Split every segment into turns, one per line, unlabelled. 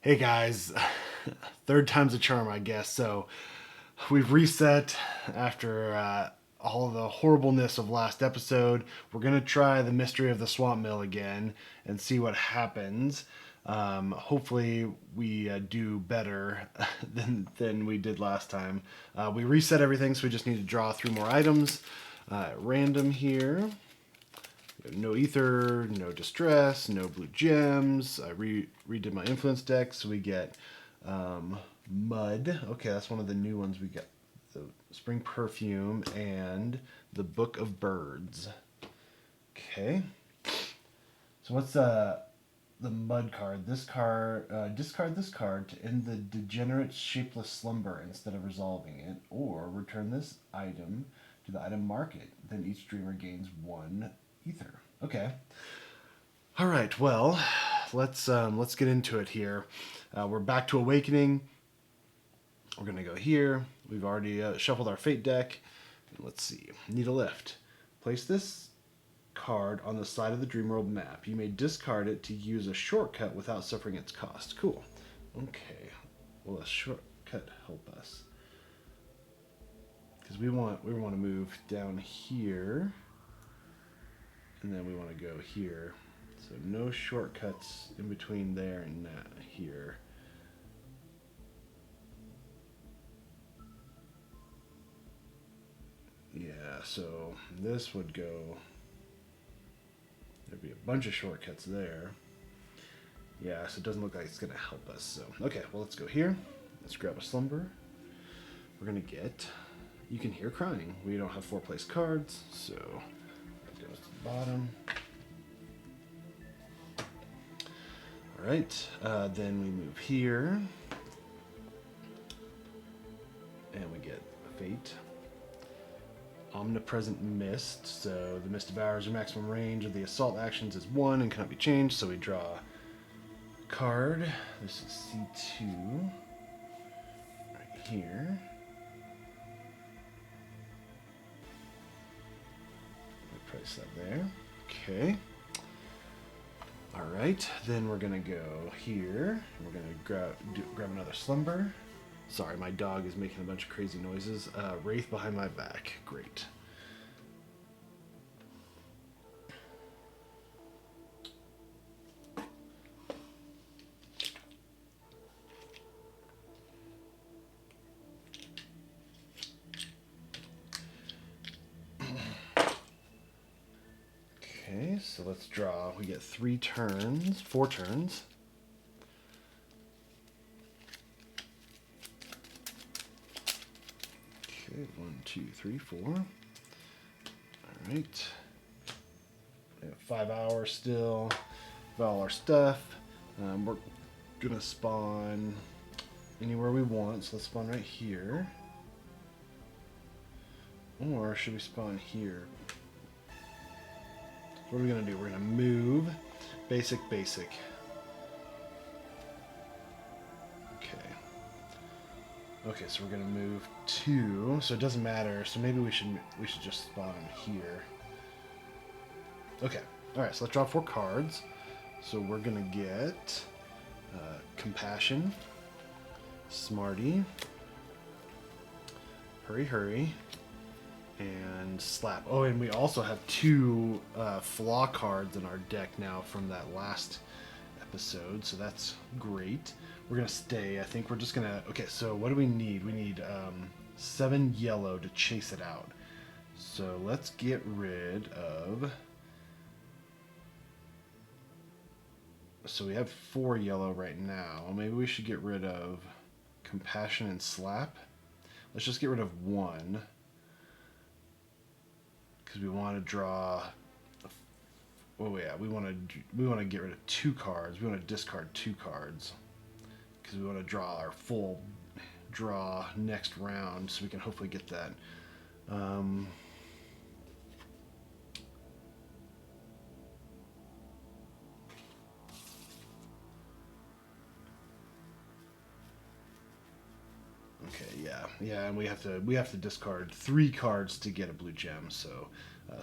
Hey guys, third time's a charm, I guess. So we've reset after all the horribleness of last episode. We're gonna try the mystery of the swamp mill again and see what happens. Hopefully, we do better than we did last time. We reset everything, so we just need to draw three more items at random here. No ether, no distress, no blue gems. I redid my influence deck, so we get mud. Okay, that's one of the new ones we get. The spring perfume and the book of birds. Okay. So what's the mud card? This card, discard this card to end the degenerate shapeless slumber instead of resolving it, or return this item to the item market. Then each dreamer gains one ether. Okay. All right. Well, let's get into it here. We're back to Awakening. We're gonna go here. We've already shuffled our fate deck. Let's see. Need a lift. Place this card on the side of the Dreamworld map. You may discard it to use a shortcut without suffering its cost. Cool. Okay. Will a shortcut help us? Because we want to move down here, and then we want to go here. So no shortcuts in between there and that here. Yeah, so this would go. There'd be a bunch of shortcuts there. Yeah, so it doesn't look like it's going to help us. So, okay, well, let's go here. Let's grab a slumber. We're going to get. You can hear crying. We don't have 4 place cards, so that goes to the bottom. All right, then we move here. And we get a fate. Omnipresent mist. So the mist devours your maximum range of the assault actions is 1 and cannot be changed. So we draw a card. This is C2. Right here. Price that there. Okay. All right. Then we're gonna go here. We're gonna grab another slumber. Sorry, my dog is making a bunch of crazy noises. Wraith behind my back. Great. Okay, so let's draw. We get 4 turns. Okay, 1, 2, 3, 4. All right. We have 5 hours still. With all our stuff. We're gonna spawn anywhere we want. So let's spawn right here. Or should we spawn here? What are we gonna do? We're gonna move. Basic. Okay, so we're gonna move 2. So it doesn't matter. So maybe we should just spawn here. Okay. All right. So let's draw 4 cards. So we're gonna get Compassion, Smarty, Hurry, and Slap. Oh, and we also have 2 flaw cards in our deck now from that last episode, so that's great. We're gonna stay. I think we're just gonna. Okay, so what do we need? We need 7 yellow to chase it out. So let's get rid of. So we have 4 yellow right now. Maybe we should get rid of Compassion and Slap. Let's just get rid of 1. Because we want to draw. Oh yeah, we want to get rid of 2 cards. We want to discard 2 cards because we want to draw our full draw next round, so we can hopefully get that. Okay, yeah, and we have to discard 3 cards to get a blue gem. So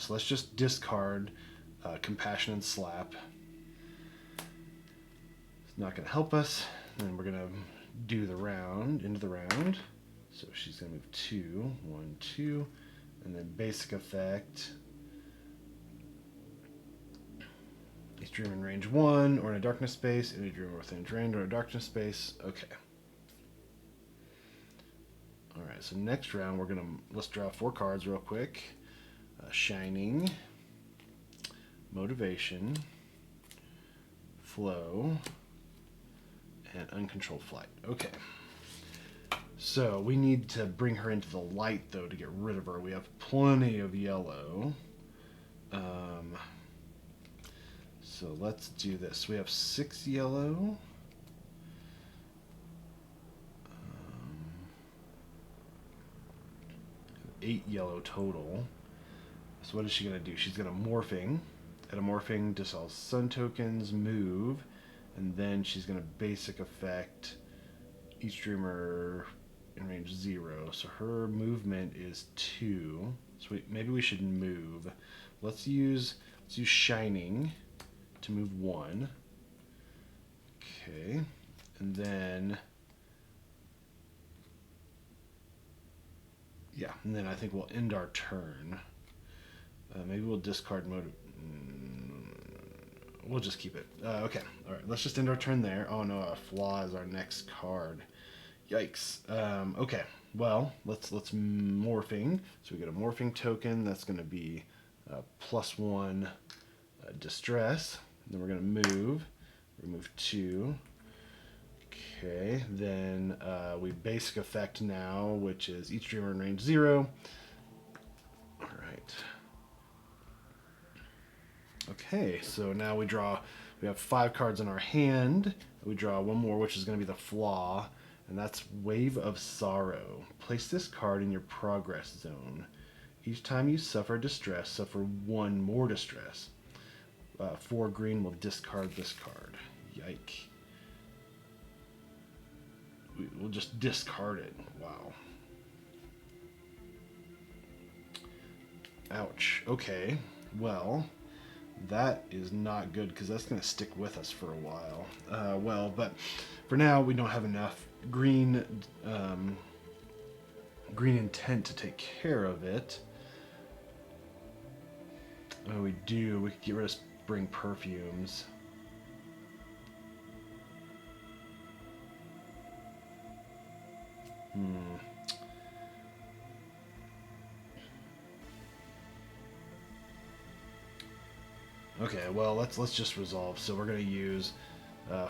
let's just discard Compassion and Slap. It's not going to help us. And we're gonna do the round, into the round. So she's gonna move 2, 1, 2, and then basic effect. Each dreamer in range 1 or in a darkness space, any dreamer within range or a darkness space. Okay. Alright, so next round let's draw 4 cards real quick. Shining, Motivation, Flow, and Uncontrolled Flight. Okay. So we need to bring her into the light, though, to get rid of her. We have plenty of yellow. So let's do this. We have 6 yellow. 8 yellow total. So what is she going to do? She's going to morphing. At a morphing, dissolve sun tokens, move, and then she's going to basic effect each dreamer in range 0. So her movement is 2. So maybe we should move. Let's use Shining to move 1. Okay. And then and then I think we'll end our turn. Maybe we'll discard mode. We'll just keep it. Okay. All right. Let's just end our turn there. Oh no, a flaw is our next card. Yikes. Okay. Well, let's morphing. So we get a morphing token. That's going to be +1 distress. Then we're going to remove 2. Okay. Then we basic effect now, which is each dreamer in range 0. All right. Okay, so now we have 5 cards in our hand. We draw 1 more, which is going to be the flaw, and that's Wave of Sorrow. Place this card in your progress zone. Each time you suffer distress, suffer 1 more distress. 4 green will discard this card. Yike. We'll just discard it. Wow. Ouch. Okay, well, that is not good because that's going to stick with us for a while. But for now, we don't have enough green intent to take care of it. Oh, we do. We could get rid of Spring Perfumes. Okay, well, let's just resolve. So we're going to use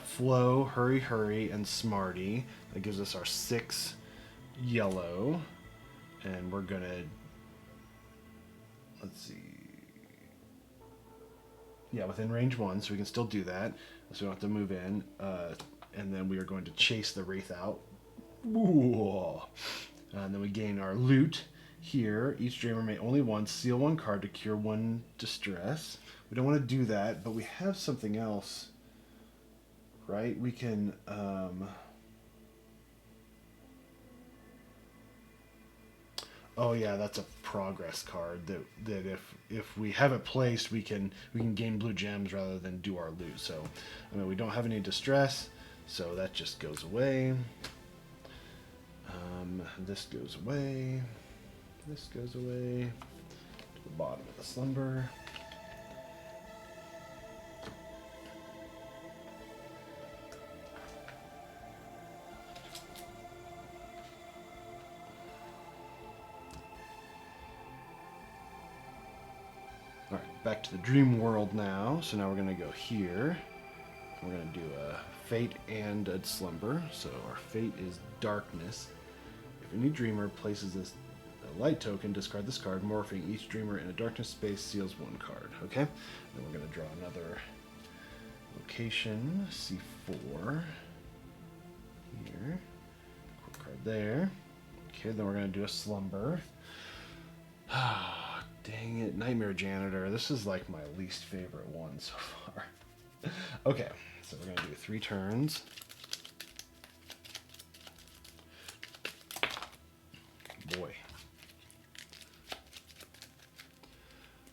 Flow, Hurry, Hurry, and Smarty. That gives us our 6 yellow. And we're going to... Let's see... Yeah, within range 1, so we can still do that. So we don't have to move in. And then we are going to chase the Wraith out. Ooh. And then we gain our loot. Here, each dreamer may only once seal 1 card to cure 1 distress. We don't want to do that, but we have something else, right? We can, oh yeah, that's a progress card that if we have it placed, we can gain blue gems rather than do our loot. So, I mean, we don't have any distress, so that just goes away. This goes away. This goes away to the bottom of the slumber. All right, back to the dream world now. So now we're going to go here. We're going to do a fate and a slumber. So our fate is darkness. If any dreamer places this light token, discard this card. Morphing each dreamer in a darkness space seals 1 card. Okay? Then we're going to draw another location. C4. Here. Quick card there. Okay, then we're going to do a slumber. Dang it. Nightmare Janitor. This is like my least favorite one so far. Okay, so we're going to do 3 turns. Boy.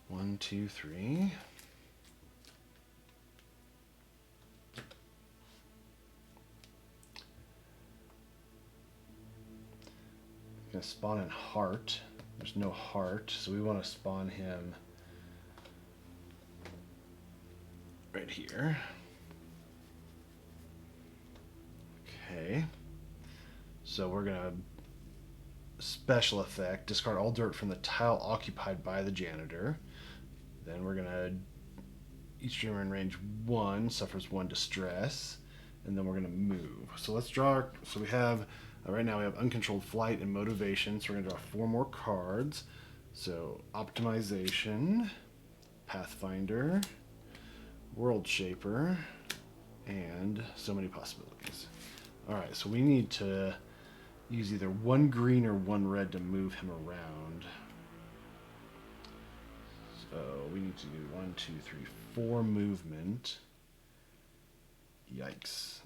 1, 2, 3. gonna spawn in heart. There's no heart, so we want to spawn him right here. Okay. So we're gonna special effect, discard all dirt from the tile occupied by the janitor. Then we're gonna, each dreamer in range 1 suffers 1 distress, and then we're gonna move. So let's draw our, so we have, right now we have uncontrolled flight and motivation, so we're gonna draw 4 more cards. So optimization, pathfinder, world shaper, and so many possibilities. Alright, so we need to use either 1 green or 1 red to move him around. So we need to do 1, 2, 3, 4 movement. Yikes.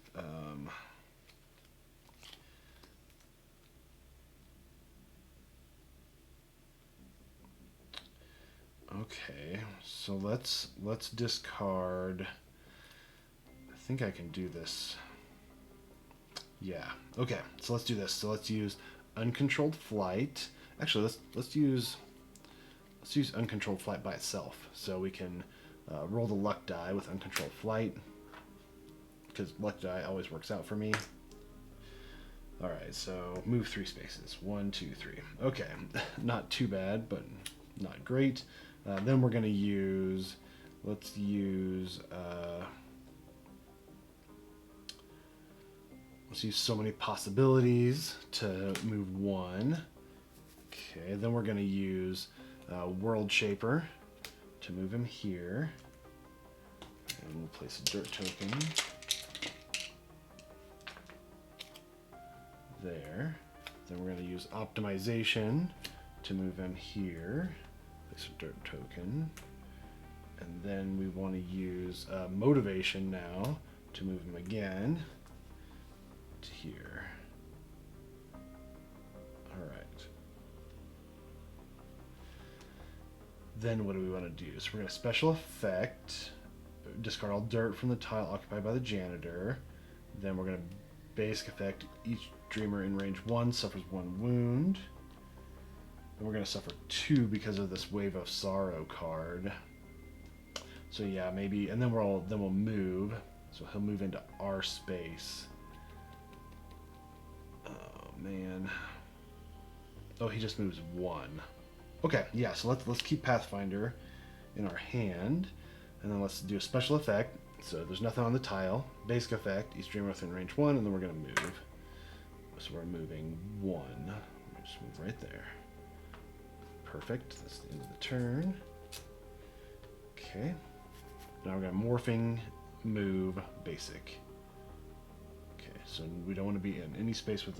Okay, so let's discard. I think I can do this. Yeah. Okay, so let's do this. So let's use uncontrolled flight. Actually, let's use uncontrolled flight by itself. So we can roll the luck die with uncontrolled flight, because luck die always works out for me. All right, so move 3 spaces. 1, 2, 3. Okay, not too bad, but not great. Then we're gonna use. Let's use so many possibilities to move 1. Okay, then we're going to use World Shaper to move him here. And we'll place a dirt token there. Then we're going to use Optimization to move him here. Place a dirt token. And then we want to use Motivation now to move him again to here. Alright. Then what do we want to do? So we're going to special effect, discard all dirt from the tile occupied by the janitor. Then we're going to basic effect, each dreamer in range 1 suffers 1 wound. And we're going to suffer 2 because of this Wave of Sorrow card. So yeah, maybe, and then we'll move. So he'll move into our space. Oh man. Oh, he just moves 1. Okay, yeah, so let's keep Pathfinder in our hand, and then let's do a special effect. So there's nothing on the tile. Basic effect, each dreamer within range 1, and then we're gonna move. So we're moving 1. Just move right there. Perfect. That's the end of the turn. Okay. Now we're gonna morphing, move, basic. Okay, so we don't want to be in any space with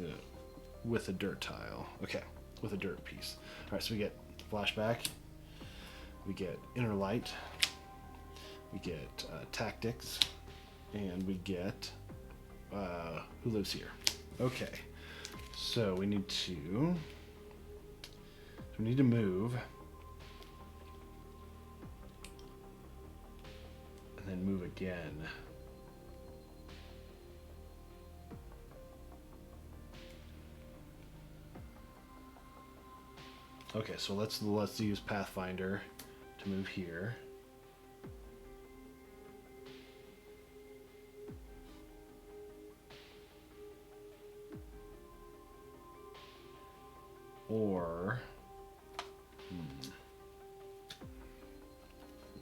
a dirt tile. Okay, with a dirt piece. All right, so we get flashback, we get inner light, we get tactics, and we get who lives here. Okay, so we need to move, and then move again. Okay, so let's use Pathfinder to move here. Or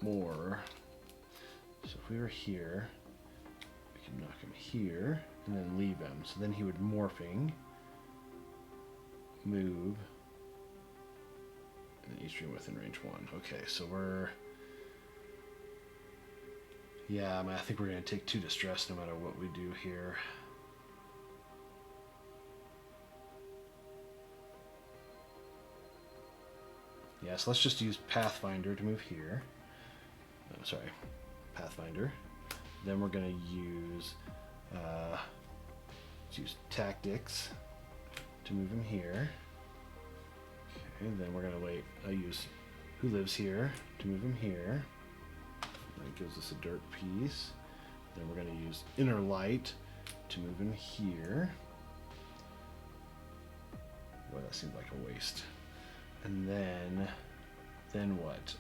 more. So if we were here, we can knock him here and then leave him. So then he would morphing, move, and each dream within range 1. Okay, so we're, yeah, I think we're gonna take 2 distress no matter what we do here. Yeah, so let's just use Pathfinder to move here. Oh, sorry, Pathfinder. Then we're gonna use let's use Tactics to move him here. Okay, then we're gonna use Who Lives Here to move him here. That gives us a dirt piece. Then we're gonna use Inner Light to move him here. Boy, that seemed like a waste. And then what?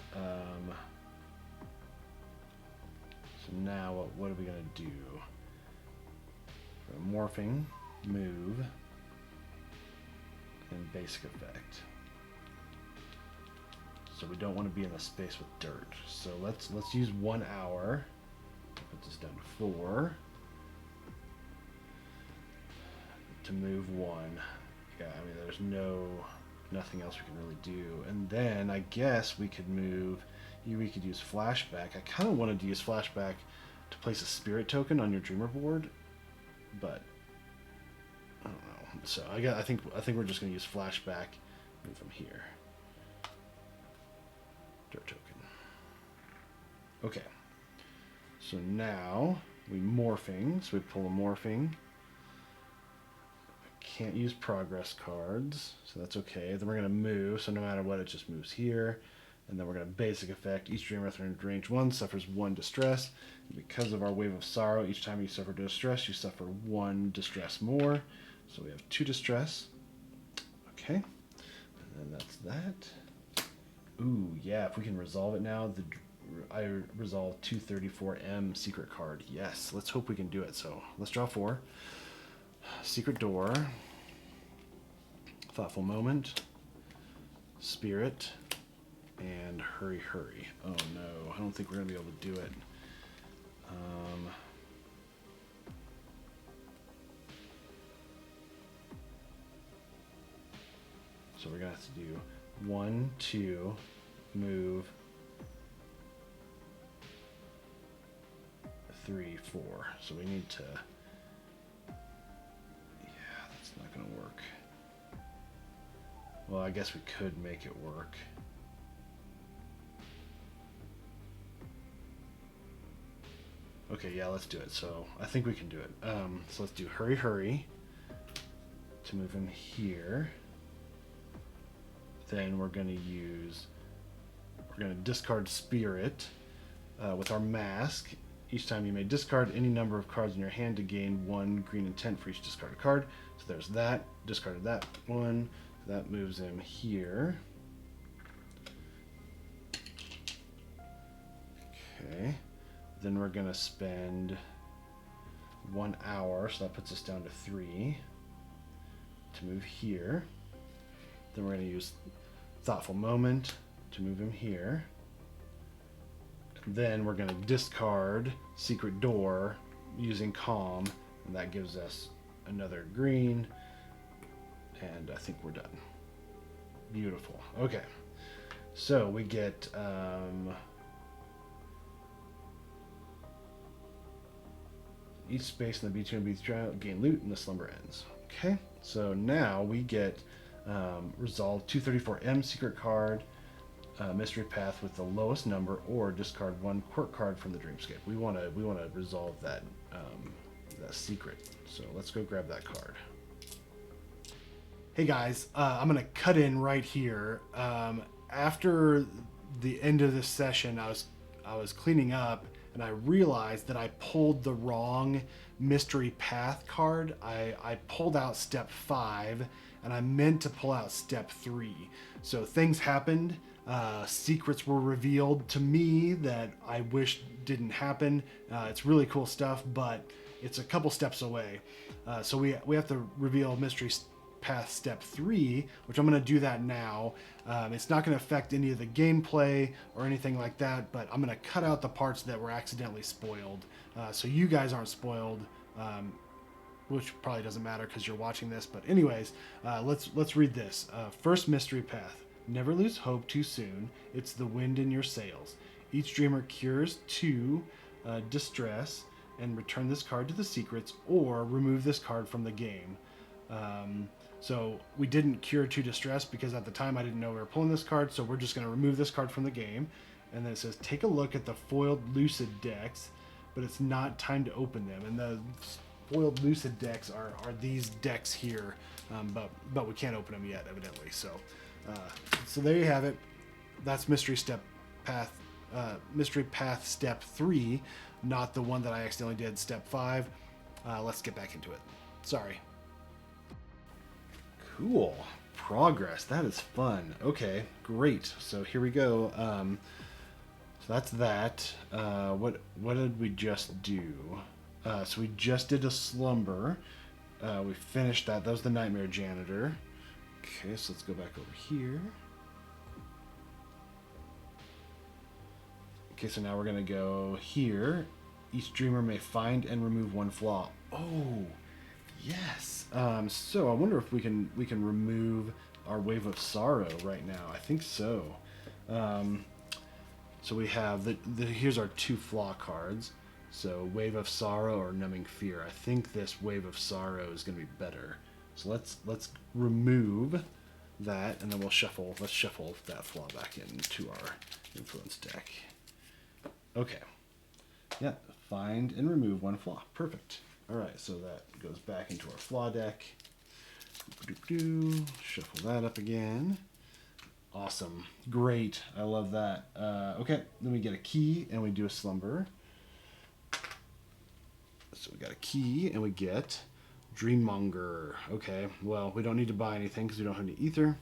So now what are we gonna do? Morphing, move, and basic effect. So we don't want to be in a space with dirt. So let's use 1 hour. Put this down to 4. To move 1. Yeah, I mean there's nothing else we can really do. And then I guess we could use flashback. I kind of wanted to use flashback to place a spirit token on your dreamer board, but I don't know. So I think we're just going to use flashback. Move from here. Dirt token. Okay. So now we morphing. So we pull a morphing. Can't use progress cards, so that's okay. Then we're going to move, so no matter what, it just moves here. And then we're going to basic effect. Each dreamer within range 1 suffers 1 distress. And because of our wave of sorrow, each time you suffer distress, you suffer 1 distress more. So we have 2 distress. Okay. And then that's that. Ooh, yeah, if we can resolve it now. I resolve 234M secret card. Yes, let's hope we can do it. So let's draw 4. Secret door. Thoughtful moment. Spirit. And hurry, hurry. Oh no, I don't think we're going to be able to do it. So we're going to have to do 1, 2, move, 3, 4. So we need to... Yeah, that's not going to work. Well, I guess we could make it work. Okay, yeah, let's do it. So I think we can do it. So let's do hurry, hurry to move him here. Then we're going to discard spirit with our mask. Each time you may discard any number of cards in your hand to gain 1 green intent for each discarded card. So there's that. Discarded that one. That moves him here. Okay. Then we're going to spend 1 hour, so that puts us down to 3 to move here. Then we're going to use Thoughtful Moment to move him here. Then we're going to discard Secret Door using Calm, and that gives us another green, and I think we're done. Beautiful. Okay, so we get each space in the B2 and B3 trial gain loot and the slumber ends. Okay, so now we get resolve 234M secret card, mystery path with the lowest number, or discard 1 quirk card from the dreamscape. We want to resolve that that secret. So let's go grab that card. Hey guys, I'm gonna cut in right here. After the end of this session, I was cleaning up, and I realized that I pulled the wrong mystery path card. I pulled out step 5, and I meant to pull out step 3. So things happened. Secrets were revealed to me that I wish didn't happen. It's really cool stuff, but it's a couple steps away. So we have to reveal mystery path step 3, which I'm going to do that now. It's not going to affect any of the gameplay or anything like that, but I'm going to cut out the parts that were accidentally spoiled, so you guys aren't spoiled, which probably doesn't matter because you're watching this. But anyways, let's read this. First mystery path. Never lose hope too soon. It's the wind in your sails. Each dreamer cures 2 distress and return this card to the secrets, or remove this card from the game. So we didn't cure 2 distress because at the time I didn't know we were pulling this card, so we're just going to remove this card from the game. And then it says, take a look at the foiled lucid decks, but it's not time to open them. And the foiled lucid decks are these decks here, but we can't open them yet, evidently. So there you have it. That's mystery path step 3, not the one that I accidentally did, step 5. Let's get back into it. Sorry. Cool. progress. That is fun. Okay, great. So here we go. So that's that. What did we just do? So we just did a slumber. We finished that. That was the nightmare janitor. Okay, so let's go back over here. Okay, so now we're gonna go here. Each dreamer may find and remove one flaw. Oh, yes. So I wonder if we can remove our wave of sorrow right now. I think so. So we have here's our 2 flaw cards. So wave of sorrow or numbing fear. I think this wave of sorrow is going to be better. So let's remove that, and then we'll shuffle. Let's shuffle that flaw back into our influence deck. Okay. Yeah. Find and remove 1 flaw. Perfect. All right. So that goes back into our flaw deck. Shuffle that up again. Awesome. Great. I love that. Okay. Then we get a key and we do a slumber. So we got a key and we get Dreammonger. Okay. Well, we don't need to buy anything because we don't have any ether.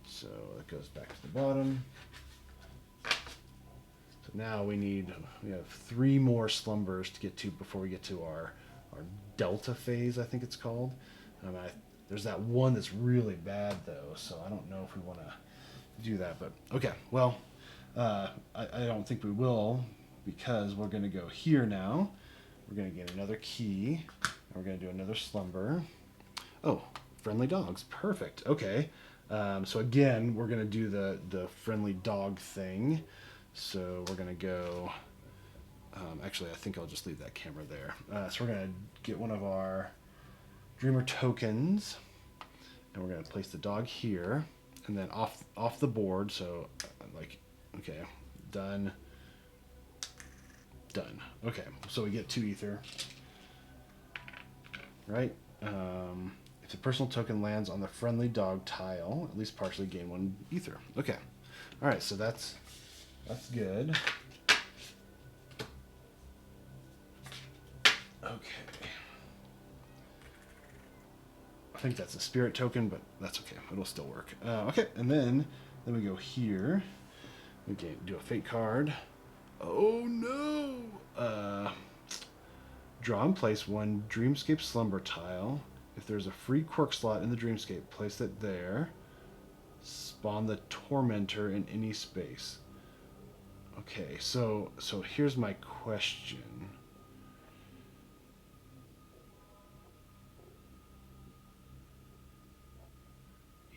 So that goes back to the bottom. So now we have 3 more slumbers to get to before we get to our delta phase, I think it's called. There's that one that's really bad though, so I don't know if we want to do that, but okay. Well, I don't think we will, because we're going to go here now. We're going to get another key, and we're going to do another slumber. Oh, friendly dogs. Perfect. Okay. So again, we're going to do the friendly dog thing. So we're going to go... actually, I think I'll just leave that camera there. So we're going to get one of our Dreamer tokens, and we're going to place the dog here, and then off the board. So, okay, done. Okay, so we get 2 ether, right? If the personal token lands on the friendly dog tile, at least partially gain 1 ether. Okay, all right, so that's good. Okay. I think that's a spirit token, but that's okay. It'll still work. Okay, and then we go here. We can do a fate card. Oh no! Draw and place 1 Dreamscape Slumber tile. If there's a free quirk slot in the Dreamscape, place it there. Spawn the Tormentor in any space. Okay, so here's my question.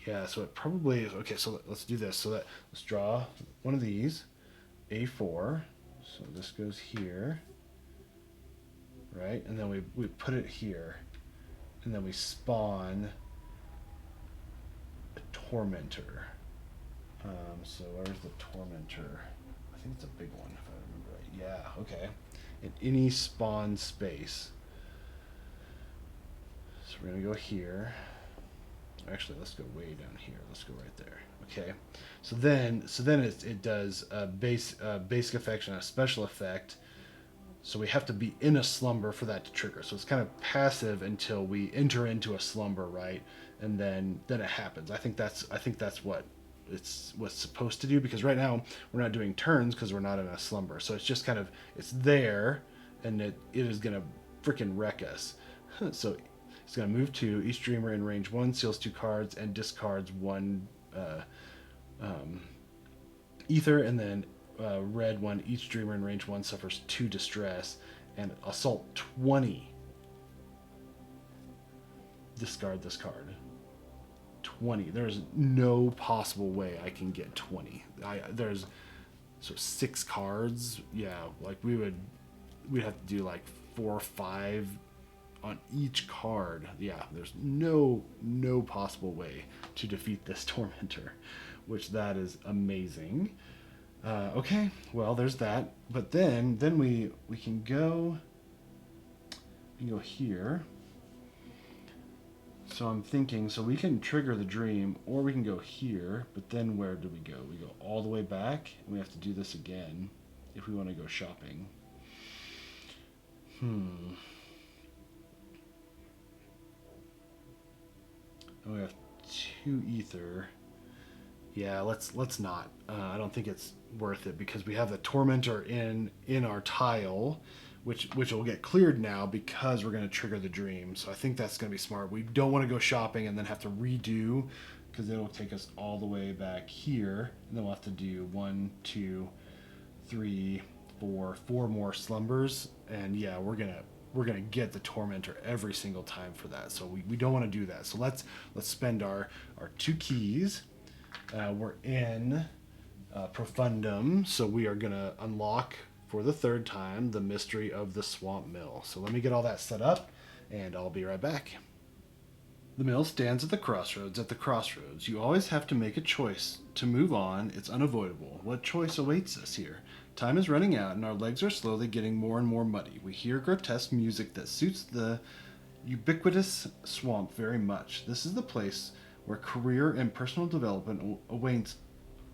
Yeah, so it probably is. Okay, so let's do this. So let's draw one of these, A4. So this goes here, right? And then we put it here, and then we spawn a Tormentor. So where's the Tormentor? I think it's a big one, if I remember right. Yeah, okay. In any spawn space. So we're gonna go here. Actually, let's go way down here. Let's go right there. Okay. So then it does a basic effect and a special effect. So we have to be in a slumber for that to trigger. So it's kind of passive until we enter into a slumber, right? And then it happens. I think that's what what's supposed to do, because right now we're not doing turns because we're not in a slumber. So it's just kind of, it's there, and it is gonna freaking wreck us. So it's going to move 2. Each dreamer in range 1 seals 2 cards and discards 1 ether, and then red 1. Each dreamer in range 1 suffers 2 distress, and assault 20. Discard this card. 20. There's no possible way I can get 20. There's 6 cards. Yeah, like we'd have to do like 4 or 5 on each card. Yeah, there's no possible way to defeat this Tormentor, which that is amazing. Okay, well, there's that. But then we can go here. So I'm thinking, so we can trigger the dream, or we can go here, but then where do we go? We go all the way back, and we have to do this again if we want to go shopping. We have 2 ether. Yeah, let's not. I don't think it's worth it because we have the tormentor in our tile, which will get cleared now because we're going to trigger the dream. So I think that's going to be smart. We don't want to go shopping and then have to redo because it'll take us all the way back here, and then we'll have to do 1, 2, 3, 4 more slumbers. And yeah, we're gonna get the tormentor every single time for that. So we don't want to do that. So let's spend our 2 keys. We're in Profundum, so we are going to unlock for the 3rd time the mystery of the swamp mill. So let me get all that set up, and I'll be right back. The mill stands at the crossroads. At the crossroads, you always have to make a choice. To move on, it's unavoidable. What choice awaits us here? Time is running out, and our legs are slowly getting more and more muddy. We hear grotesque music that suits the ubiquitous swamp very much. This is the place where career and personal development awaits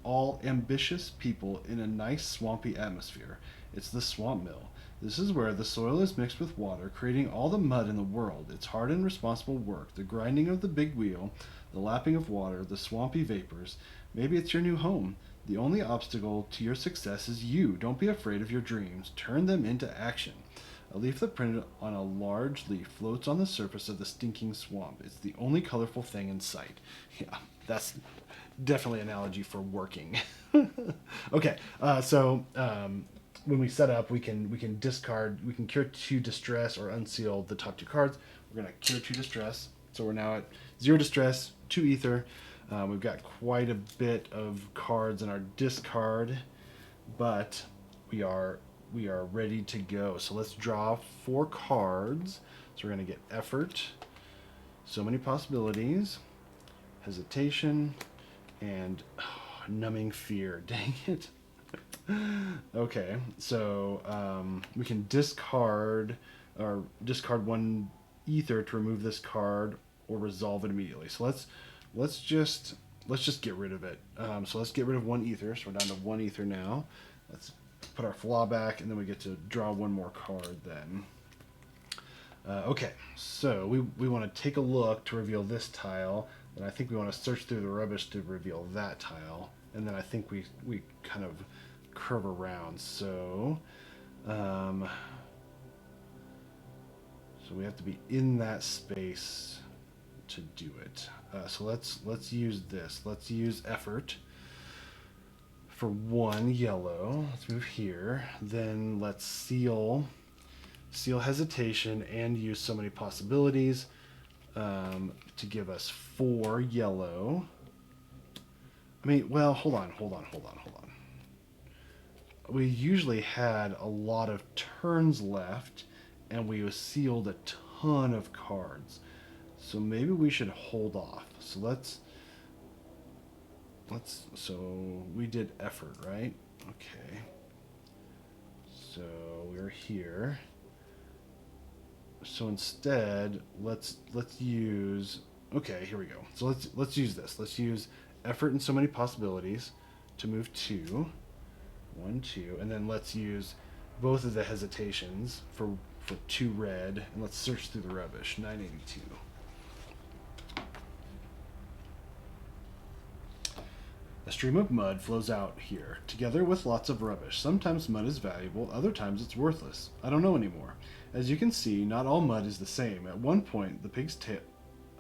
all ambitious people in a nice swampy atmosphere. It's the swamp mill. This is where the soil is mixed with water, creating all the mud in the world. It's hard and responsible work. The grinding of the big wheel, the lapping of water, the swampy vapors. Maybe it's your new home. The only obstacle to your success is you. Don't be afraid of your dreams. Turn them into action. A leaf that printed on a large leaf floats on the surface of the stinking swamp. It's the only colorful thing in sight. Yeah, that's definitely an analogy for working. Okay, so when we set up, we can discard, we can cure 2 distress or unseal the top 2 cards. We're gonna cure 2 distress, so we're now at 0 distress, 2 ether. We've got quite a bit of cards in our discard, but we are ready to go. So let's draw 4 cards. So we're gonna get effort, so many possibilities, hesitation, and numbing fear. Dang it. Okay, so we can discard 1 ether to remove this card or resolve it immediately. So let's just get rid of it. So let's get rid of 1 ether. So we're down to 1 ether now. Let's put our flaw back, and then we get to draw 1 more card then. Okay, so we want to take a look to reveal this tile, and I think we want to search through the rubbish to reveal that tile, and then I think we kind of curve around. So so we have to be in that space to do it. So let's use this. Let's use effort for 1 yellow. Let's move here. Then let's seal hesitation and use so many possibilities to give us 4 yellow. I mean, well, hold on. We usually had a lot of turns left, and we sealed a ton of cards. So maybe we should hold off. So so we did effort, right? Okay. So we're here. So instead, let's use, okay, here we go. So let's use this. Let's use effort and so many possibilities to move 2. 1, 2, and then let's use both of the hesitations for 2 red, and let's search through the rubbish. 982. A stream of mud flows out here, together with lots of rubbish. Sometimes mud is valuable, other times it's worthless. I don't know anymore. As you can see, not all mud is the same. At one point, a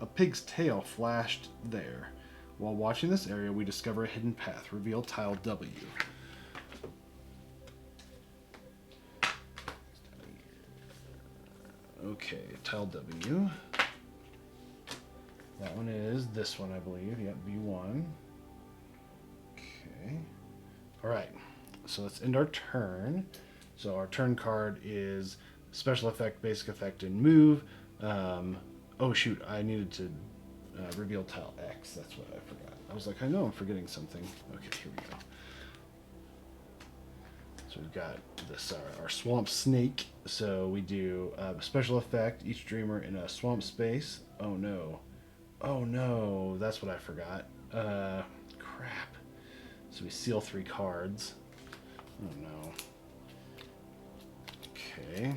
pig's tail flashed there. While watching this area, we discover a hidden path. Reveal tile W. Okay, tile W. That one is this one, I believe. Yep, B1. Okay. All right. So let's end our turn. So our turn card is special effect, basic effect, and move. Oh shoot, I needed to reveal tile X. That's what I forgot. I was like, I know I'm forgetting something. Okay, here we go. So we've got this our swamp snake. So we do special effect, each dreamer in a swamp space. Oh no. Oh no, that's what I forgot. Crap. So we seal 3 cards. Oh no. Okay.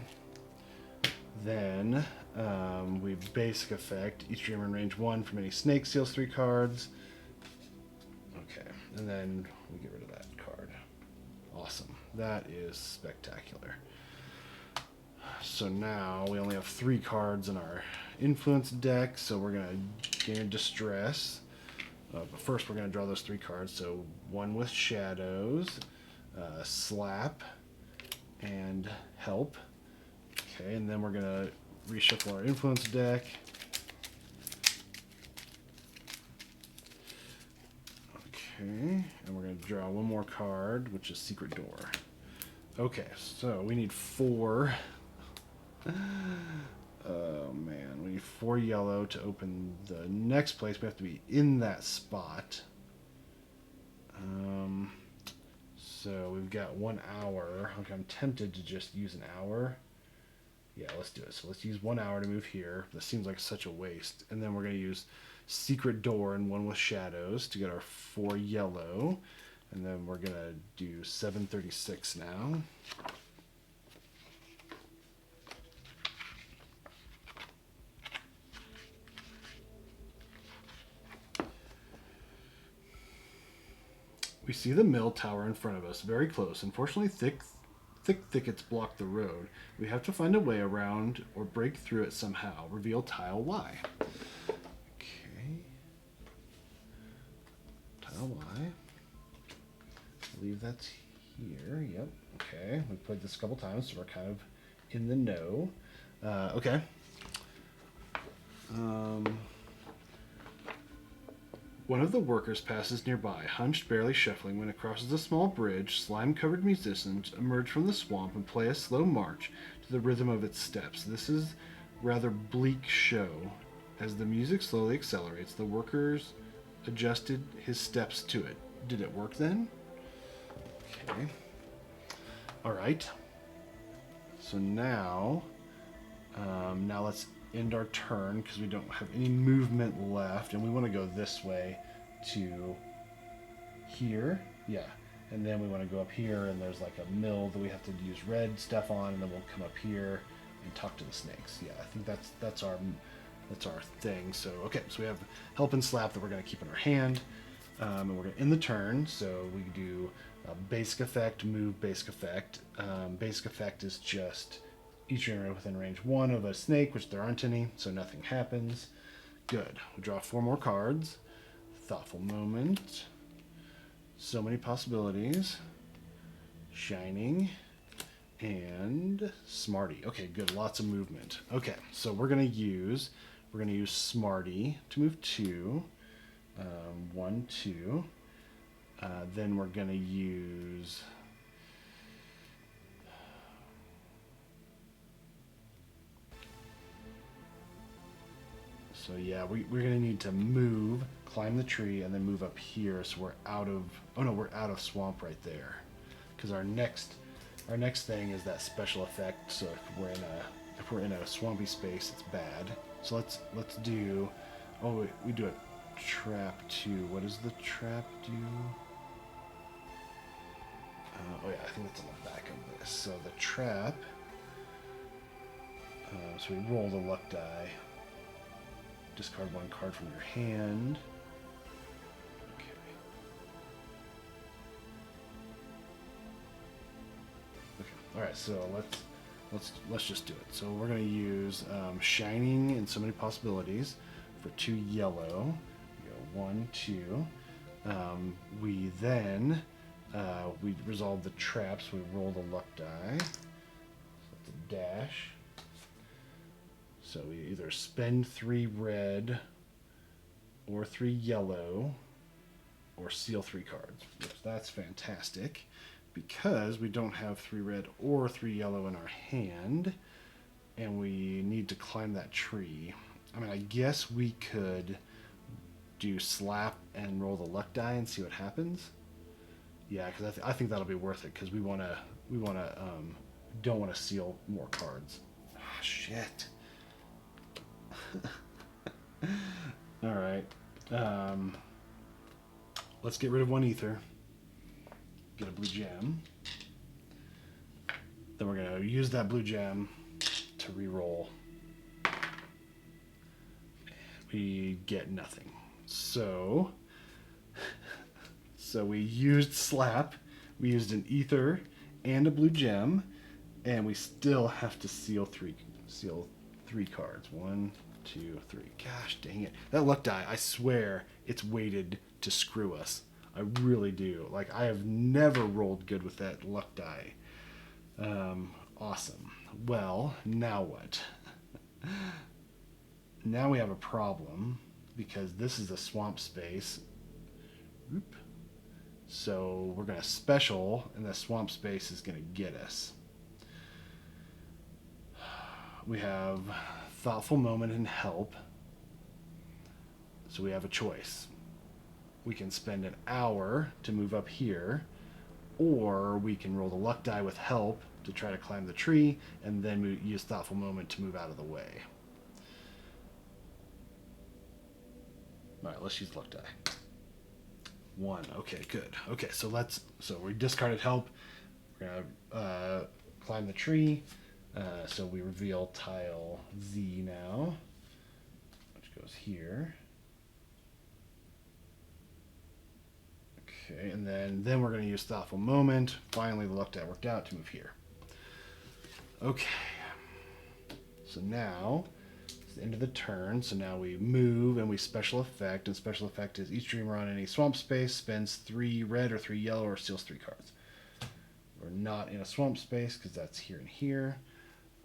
Then We've basic effect. Each dreamer in range 1 from any snake steals 3 cards. Okay, and then we get rid of that card. Awesome. That is spectacular. So now we only have 3 cards in our influence deck, so we're going to gain distress. But first we're going to draw those 3 cards. So 1 with shadows, slap, and help. Okay, and then we're going to reshuffle our influence deck. Okay, and we're going to draw 1 more card, which is Secret Door. Okay, so we need 4. Oh man, we need 4 yellow to open the next place. We have to be in that spot. So we've got 1 hour. Okay, I'm tempted to just use an hour. Yeah, let's do it. So let's use 1 hour to move here. This seems like such a waste. And then we're going to use Secret Door and 1 with shadows to get our 4 yellow. And then we're going to do 736 now. We see the mill tower in front of us, very close. Unfortunately, thick thickets block the road. We have to find a way around or break through it somehow. Reveal tile Y. Okay. Tile Y. I believe that's here. Yep. Okay. We've played this a couple times, so we're kind of in the know. Okay. One of the workers passes nearby, hunched, barely shuffling. When it crosses a small bridge, slime-covered musicians emerge from the swamp and play a slow march to the rhythm of its steps. This is rather bleak show. As the music slowly accelerates, the workers adjusted his steps to it. Did it work then? Okay. All right. So now let's end our turn because we don't have any movement left, and we want to go this way to here. Yeah, and then we want to go up here, and there's like a mill that we have to use red stuff on, and then we'll come up here and talk to the snakes. Yeah, I think that's our thing. So okay, so we have help and slap that we're going to keep in our hand, and we're going to end the turn. So we do basic effect, move basic effect. Basic effect is just each unit within range 1 of a snake, which there aren't any, so nothing happens. Good. We draw 4 more cards. Thoughtful moment. So many possibilities. Shining. And Smarty. Okay, good. Lots of movement. Okay, so we're gonna use Smarty to move 2. 1, 2. Then we're gonna use So yeah, we're gonna need to move, climb the tree, and then move up here. So we're out of swamp right there, because our next thing is that special effect. So if we're in a swampy space, it's bad. So let's do. Oh, we do a trap too. What does the trap do? Oh yeah, I think that's on the back of this. So the trap. So we roll the luck die. Discard 1 card from your hand. Okay. All right. So let's just do it. So we're going to use Shining and So Many Possibilities for 2 yellow. We go 1, 2. We then we resolve the traps. We roll the luck die. So that's a dash. So we either spend 3 red or 3 yellow or seal 3 cards. Yes, that's fantastic because we don't have 3 red or 3 yellow in our hand and we need to climb that tree. I mean, I guess we could do slap and roll the luck die and see what happens. Yeah, because I think that'll be worth it because we don't want to seal more cards. Ah, shit. All right. Let's get rid of 1 ether. Get a blue gem. Then we're gonna use that blue gem to re-roll. we get nothing. So we used slap, we used an ether and a blue gem, and we still have to seal three cards. 1, 2, 3. Gosh dang it. That luck die, I swear it's weighted to screw us. I really do. Like, I have never rolled good with that luck die. Awesome. Well, now what? Now we have a problem because this is a swamp space. Oop. So we're going to special, and the swamp space is going to get us. We have thoughtful moment and help. So we have a choice. We can spend an hour to move up here, or we can roll the luck die with help to try to climb the tree, and then use thoughtful moment to move out of the way. All right, let's use luck die. 1. Okay, good. Okay, so we discarded help. We're gonna climb the tree. So we reveal tile Z now, which goes here. Okay, and then we're going to use thoughtful moment. Finally, the luck die worked out to move here. Okay. So now it's the end of the turn. So now we move and we special effect. And special effect is each dreamer on any swamp space spends 3 red or 3 yellow or steals 3 cards. We're not in a swamp space because that's here and here.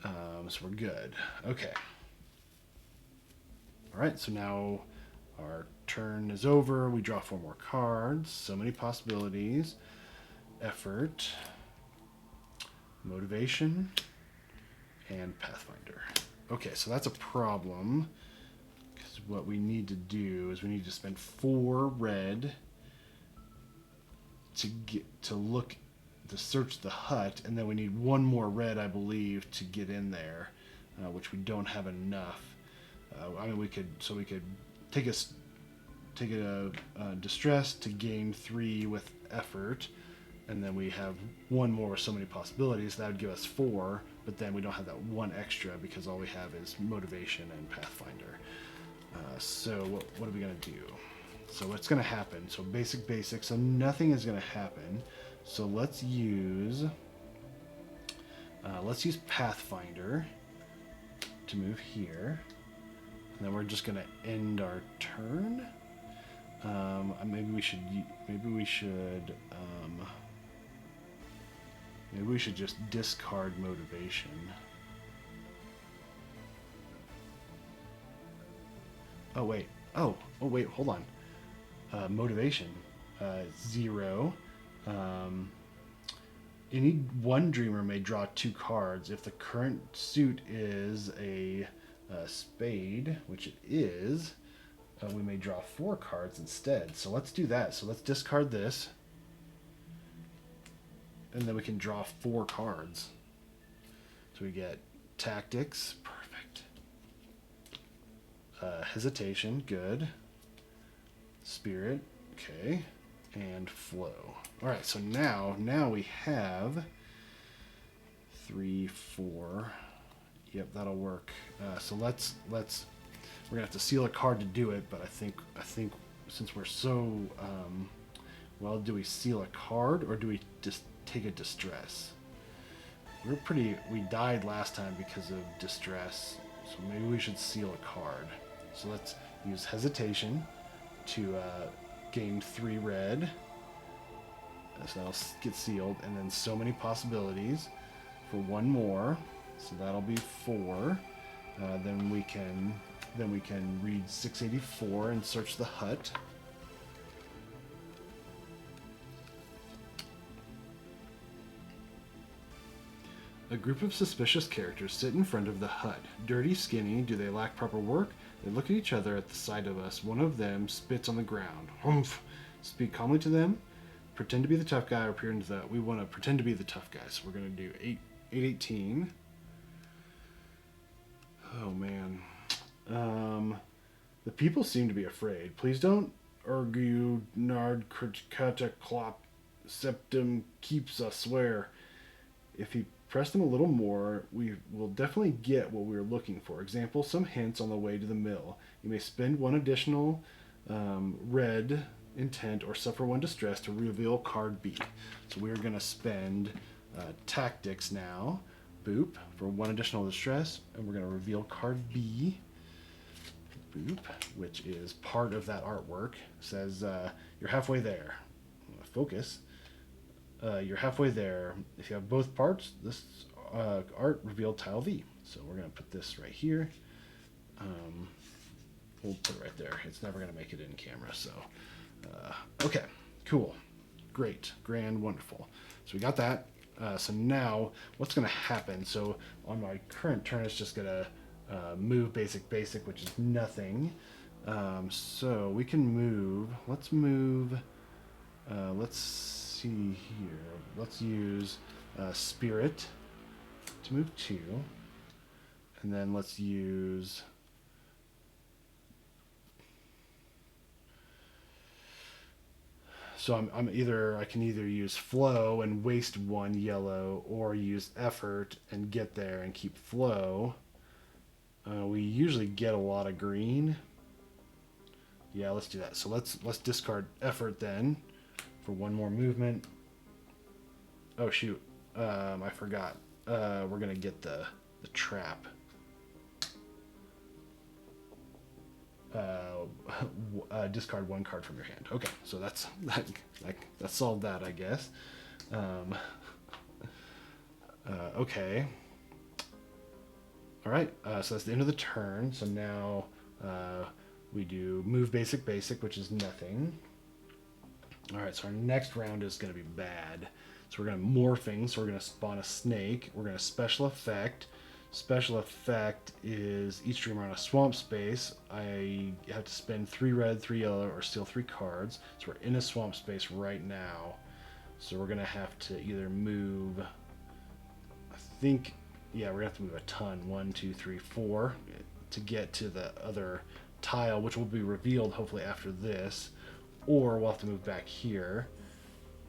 So we're good. Okay. All right. So now our turn is over. We draw 4 more cards. So many possibilities. Effort, motivation, and Pathfinder. Okay, so that's a problem. Because what we need to do is we need to spend 4 red to search the hut, and then we need 1 more red, I believe, to get in there, which we don't have enough. I mean, we could take a distress to gain 3 with effort, and then we have 1 more with so many possibilities. That would give us 4, but then we don't have that 1 extra because all we have is motivation and Pathfinder. So what are we going to do? So what's going to happen? So basic. So nothing is going to happen. So let's use Pathfinder to move here. And then we're just going to end our turn. Maybe we should just discard motivation. Oh wait, hold on. Motivation, 0. Any one dreamer may draw 2 cards. If the current suit is a spade, which it is, we may draw 4 cards instead. So let's do that. So let's discard this. And then we can draw 4 cards. So we get tactics, perfect. Hesitation, good. Spirit, okay. And flow. All right, so now we have 3, 4. Yep, that'll work. So let's we're gonna have to seal a card to do it, but I think since we're so well, do we seal a card or do we just take a distress? We died last time because of distress, so maybe we should seal a card. So let's use hesitation to gain 3 red. So that'll get sealed, and then so many possibilities for 1 more. So that'll be 4. Then we can read 684 and search the hut. A group of suspicious characters sit in front of the hut. Dirty, skinny, do they lack proper work? They look at each other at the sight of us. One of them spits on the ground. Humph! Speak calmly to them. Pretend to be the tough guy or appear into the... We want to pretend to be the tough guy, so we're going to do 818. Oh, man. The people seem to be afraid. Please don't argue, nard, kata, clop, septum, keeps, I swear. If he press them a little more, we will definitely get what we were looking for. Example, some hints on the way to the mill. You may spend one additional red intent or suffer one distress to reveal card B. So we're going to spend tactics now, boop, for one additional distress, and we're going to reveal card B, boop, which is part of that artwork. It says you're halfway there. Focus. You're halfway there. If you have both parts, this art revealed tile V. So we're going to put this right here. We'll put it right there. It's never going to make it in camera. So, okay, cool, great, grand, wonderful. So we got that. So now what's going to happen? So on my current turn, it's just going to move basic, which is nothing. So we can move. Let's move. Let's see here. Let's use Spirit to move 2, and then let's use so I can either use Flow and waste 1 yellow, or use Effort and get there and keep Flow. We usually get a lot of green. Yeah, let's do that. So let's discard Effort then for 1 more movement. Oh shoot, I forgot. We're gonna get the trap. Discard 1 card from your hand. Okay, so that solved that, I guess. Okay. All right. So that's the end of the turn. So now we do move basic, which is nothing. All right. So our next round is going to be bad. So we're going to morphing. So we're going to spawn a snake. We're going to special effect. Special effect is each dreamer on a swamp space. I have to spend 3 red, 3 yellow, or steal 3 cards. So we're in a swamp space right now. So we're gonna have to either move. I think, yeah, we're gonna have to move a ton. 1, 2, 3, 4 to get to the other tile, which will be revealed hopefully after this. Or we'll have to move back here.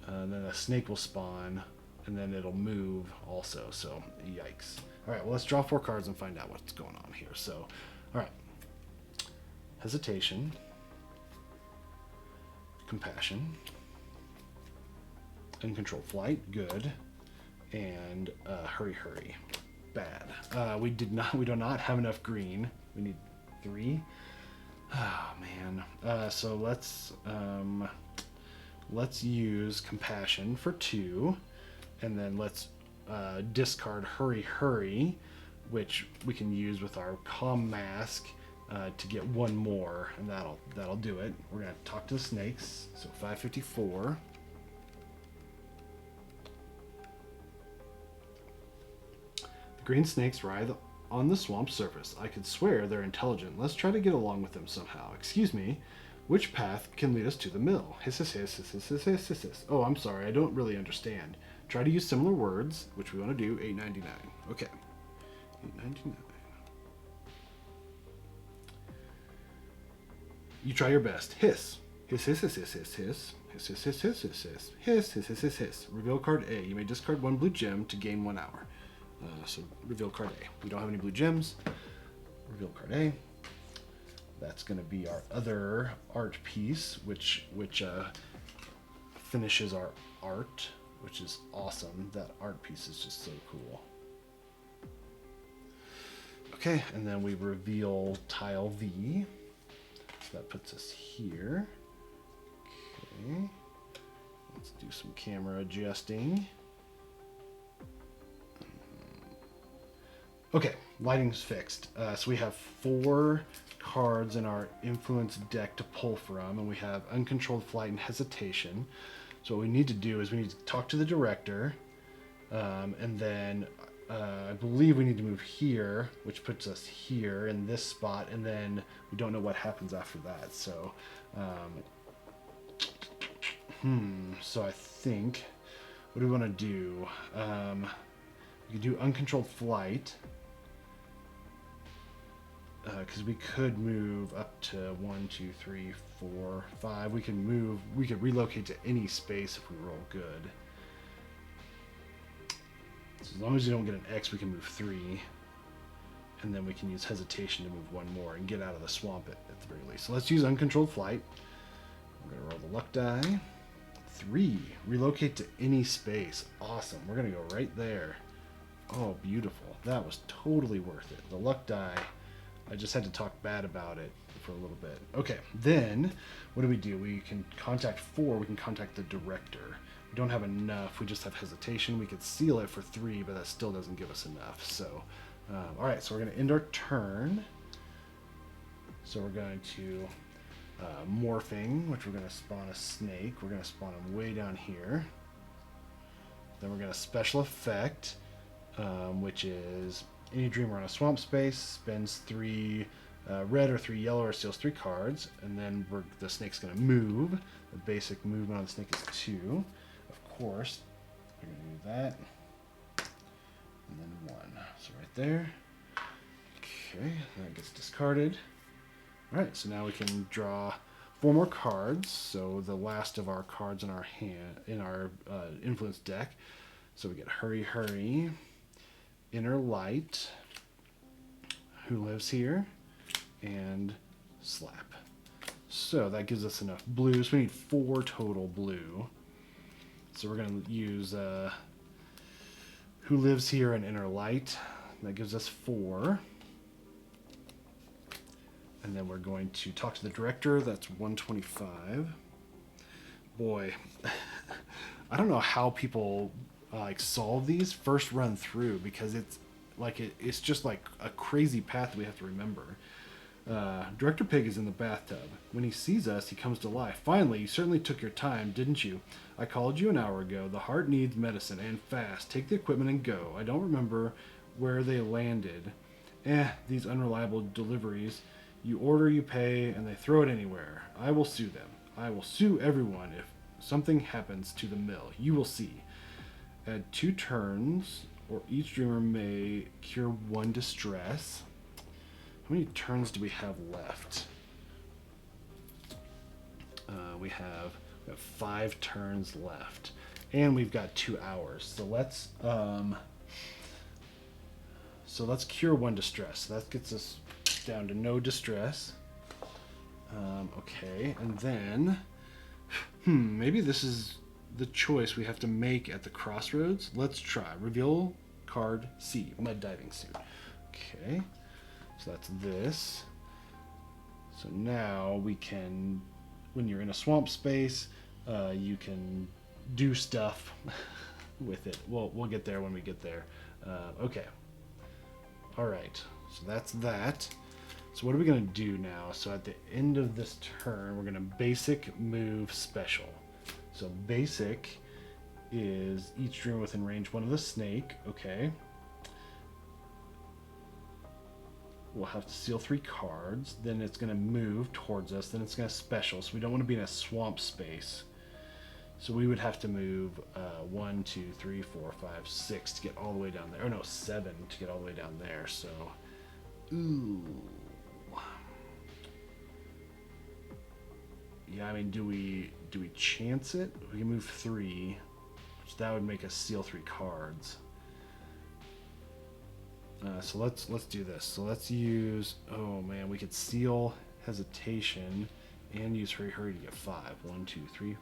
And then a snake will spawn, and then it'll move also. So yikes. All right, well, let's draw 4 cards and find out what's going on here. So, all right. Hesitation. Compassion. Uncontrolled flight, good. And hurry, bad. We do not have enough green. We need 3. Oh, man. So let's use compassion for 2. And then let's discard hurry, which we can use with our calm mask to get 1 more, and that'll do it. We're gonna talk to the snakes. So 554. The green snakes writhe on the swamp surface. I could swear they're intelligent. Let's try to get along with them somehow. Excuse me. Which path can lead us to the mill? Hiss, hiss, hiss, hiss, hiss, hiss, hiss, hiss. Oh, I'm sorry. I don't really understand. Try to use similar words, which we want to do. 8.99. Okay. 8.99. You try your best. Hiss. Hiss, hiss, hiss, hiss, hiss, hiss. Hiss, hiss, hiss, hiss, hiss, hiss. Hiss, hiss, hiss, hiss, hiss. Reveal card A. You may discard 1 blue gem to gain 1 hour. So reveal card A. We don't have any blue gems. Reveal card A. That's going to be our other art piece, which finishes our art, which is awesome. That art piece is just so cool. Okay, and then we reveal tile V. So that puts us here. Okay, let's do some camera adjusting. Okay, lighting's fixed. So we have 4 cards in our influence deck to pull from, and we have uncontrolled flight and hesitation. So what we need to do is we need to talk to the director, and then I believe we need to move here, which puts us here in this spot, and then we don't know what happens after that. So, so I think, what do we want to do? We could do uncontrolled flight. Because we could move up to 1, 2, 3, 4, 5. We could relocate to any space if we roll good. So as long as you don't get an X, we can move 3. And then we can use hesitation to move 1 more and get out of the swamp at the very least. So let's use uncontrolled flight. We're going to roll the luck die. 3. Relocate to any space. Awesome. We're going to go right there. Oh, beautiful. That was totally worth it. The luck die, I just had to talk bad about it for a little bit. Okay, then what do? We can contact 4. We can contact the director. We don't have enough. We just have hesitation. We could seal it for 3, but that still doesn't give us enough. So, all right, so we're going to end our turn. So we're going to morphing, which we're going to spawn a snake. We're going to spawn him way down here. Then we're going to special effect, which is any dreamer on a swamp space spends 3 red or 3 yellow or steals 3 cards, and then the snake's going to move. The basic movement on the snake is 2. Of course, we're going to do that, and then 1. So right there. Okay, that gets discarded. All right, so now we can draw 4 more cards. So the last of our cards in our hand, in our influence deck. So we get Hurry, Hurry, Inner Light, Who Lives Here, and Slap. So that gives us enough blue. So we need 4 total blue. So we're going to use Who Lives Here and Inner Light. That gives us 4. And then we're going to talk to the director. That's 125. Boy, I don't know how people like solve these first run through, because it's just like a crazy path that we have to remember. Director Pig is in the bathtub. When he sees us, he comes to life. Finally, you certainly took your time, didn't you? I called you an hour ago. The heart needs medicine, and fast. Take the equipment and go. I don't remember where they landed. These unreliable deliveries. You order, you pay, and they throw it anywhere. I will sue them. I will sue everyone if something happens to the mill. You will see. Add 2 turns, or each dreamer may cure 1 distress. How many turns do we have left? We have 5 turns left, and we've got 2 hours. So let's cure 1 distress. So that gets us down to no distress. Okay, and then maybe this is the choice we have to make at the crossroads. Let's try. Reveal card C, mud diving suit. Okay, so that's this. So now we can, when you're in a swamp space, you can do stuff with it. We'll get there when we get there. Okay. All right. So that's that. So what are we going to do now? So at the end of this turn, we're going to basic, move, special. So basic is each dreamer within range 1 of the snake. Okay. We'll have to seal 3 cards. Then it's going to move towards us. Then it's going to special. So we don't want to be in a swamp space. So we would have to move 1, 2, 3, 4, 5, 6 to get all the way down there. Or no, 7 to get all the way down there. So, ooh. Yeah, I mean, do we chance it? We can move 3, which that would make us seal 3 cards. So let's do this. So let's use. Oh man, we could seal hesitation and use hurry hurry to get 5. 1, 2, 3,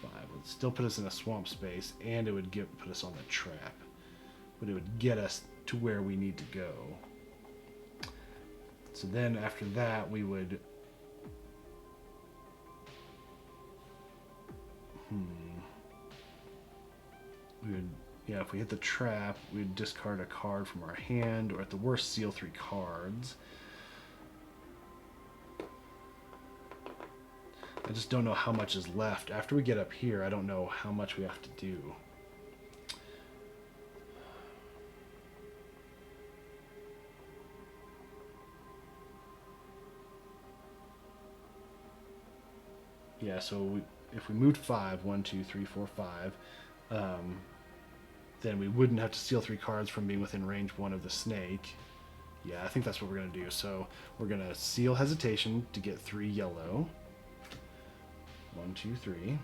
5. It would still put us in a swamp space, and it would put us on the trap, but it would get us to where we need to go. So then after that, we would. We would, yeah, if we hit the trap, we'd discard a card from our hand, or at the worst, seal 3 cards. I just don't know how much is left. After we get up here, I don't know how much we have to do. Yeah, so if we moved 5, 1, 2, 3, 4, 5, then we wouldn't have to steal 3 cards from being within range 1 of the snake. Yeah, I think that's what we're going to do. So we're going to seal hesitation to get 3 yellow. 1, 2, 3.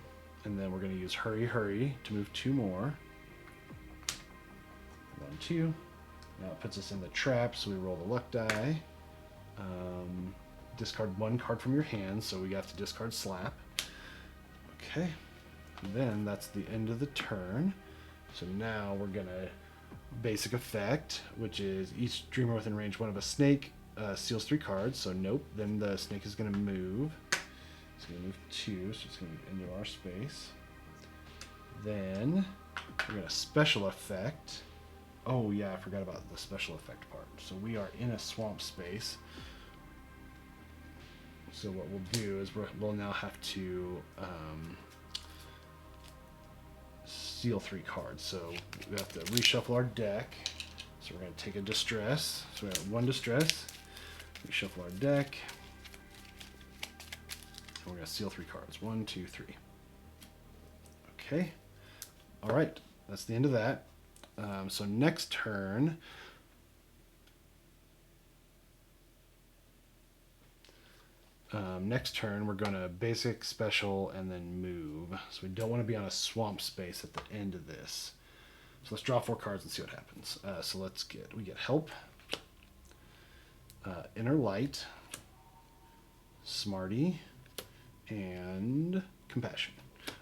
And then we're going to use hurry hurry to move 2 more. 1, 2. Now it puts us in the trap, so we roll the luck die. Discard 1 card from your hand, so we have to discard slap. Okay. And then that's the end of the turn. So now we're gonna basic effect, which is each dreamer within range 1 of a snake steals 3 cards. So nope. Then the snake is gonna move. It's gonna move 2, so it's gonna move into our space. Then we're gonna special effect. Oh yeah, I forgot about the special effect part. So we are in a swamp space. So what we'll do is we'll now have to steal 3 cards. So we have to reshuffle our deck. So we're going to take a distress. So we have 1 distress. Reshuffle our deck. And we're going to steal 3 cards. 1, 2, 3. Okay. All right. That's the end of that. So next turn. Next turn, we're going to basic, special, and then move. So we don't want to be on a swamp space at the end of this. So let's draw 4 cards and see what happens. So we get help, inner light, smarty, and compassion.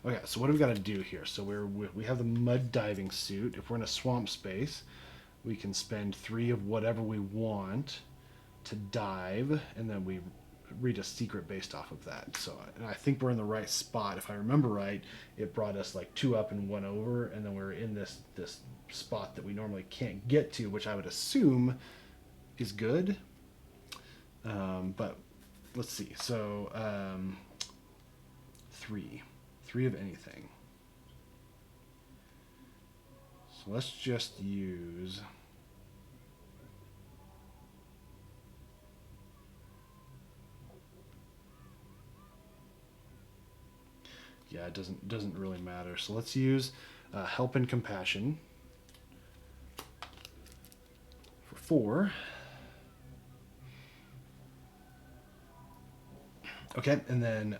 Okay, so what do we got to do here? So we have the mud diving suit. If we're in a swamp space, we can spend 3 of whatever we want to dive, and then we read a secret based off of that. So, and I think we're in the right spot. If I remember right, it brought us like 2 up and 1 over, and then we're in this spot that we normally can't get to, which I would assume is good. But let's see. So 3 of anything. So let's just use. Yeah, it doesn't really matter. So let's use help and compassion for 4. Okay, and then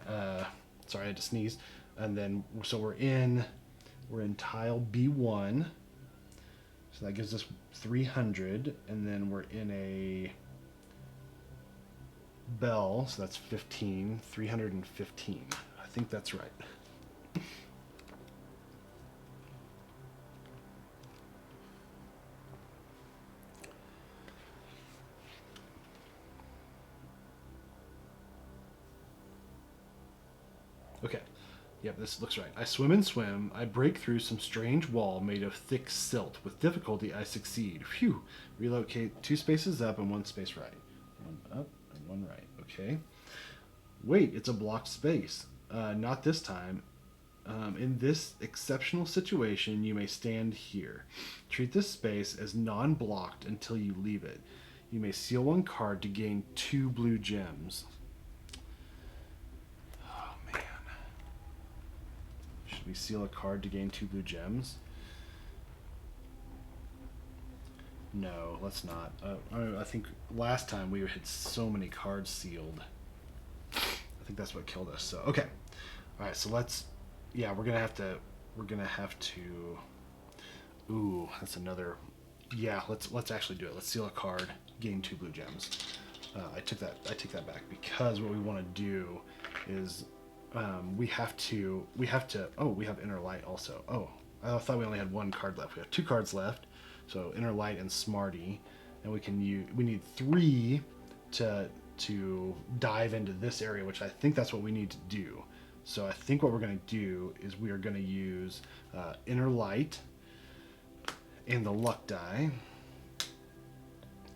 sorry, I had to sneeze. And then so we're in tile B1. So that gives us 300, and then we're in a bell, so that's 15, 315. I think that's right. Okay. Yep, this looks right. I swim and swim. I break through some strange wall made of thick silt. With difficulty, I succeed. Phew. Relocate 2 spaces up and 1 space right. 1 up and 1 right. Okay. Wait, it's a blocked space. Not this time. In this exceptional situation, you may stand here. Treat this space as non-blocked until you leave it. You may seal 1 card to gain 2 blue gems. We seal a card to gain 2 blue gems. No, let's not. I think last time we had so many cards sealed. I think that's what killed us. So okay, all right. So let's. Yeah, we're gonna have to. Ooh, that's another. Yeah, let's actually do it. Let's seal a card, gain 2 blue gems. I take that back, because what we want to do is. We have to. Oh, we have inner light also. Oh, I thought we only had 1 card left. We have 2 cards left. So inner light and smarty, and we need 3 to dive into this area, which I think that's what we need to do. So I think what we're going to do is we are going to use inner light and the luck die.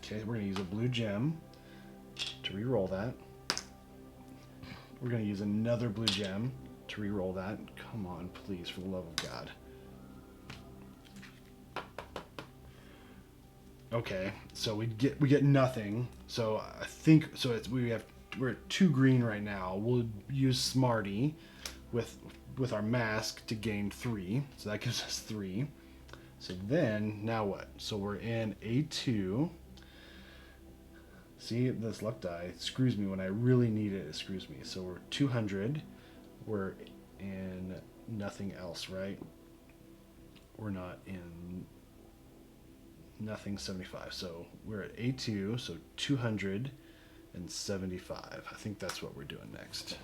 Okay, we're going to use a blue gem to re-roll that. We're going to use another blue gem to re-roll that. Come on, please, for the love of God. Okay, so we get nothing. So I think we're at 2 green right now. We'll use Smarty with our mask to gain 3. So that gives us 3. So then now what? So we're in A2. See, this luck die screws me when I really need it. It screws me. So we're 200. We're in nothing else, right? We're not in Nothing 75. So we're at A2, so 275. I think that's what we're doing next.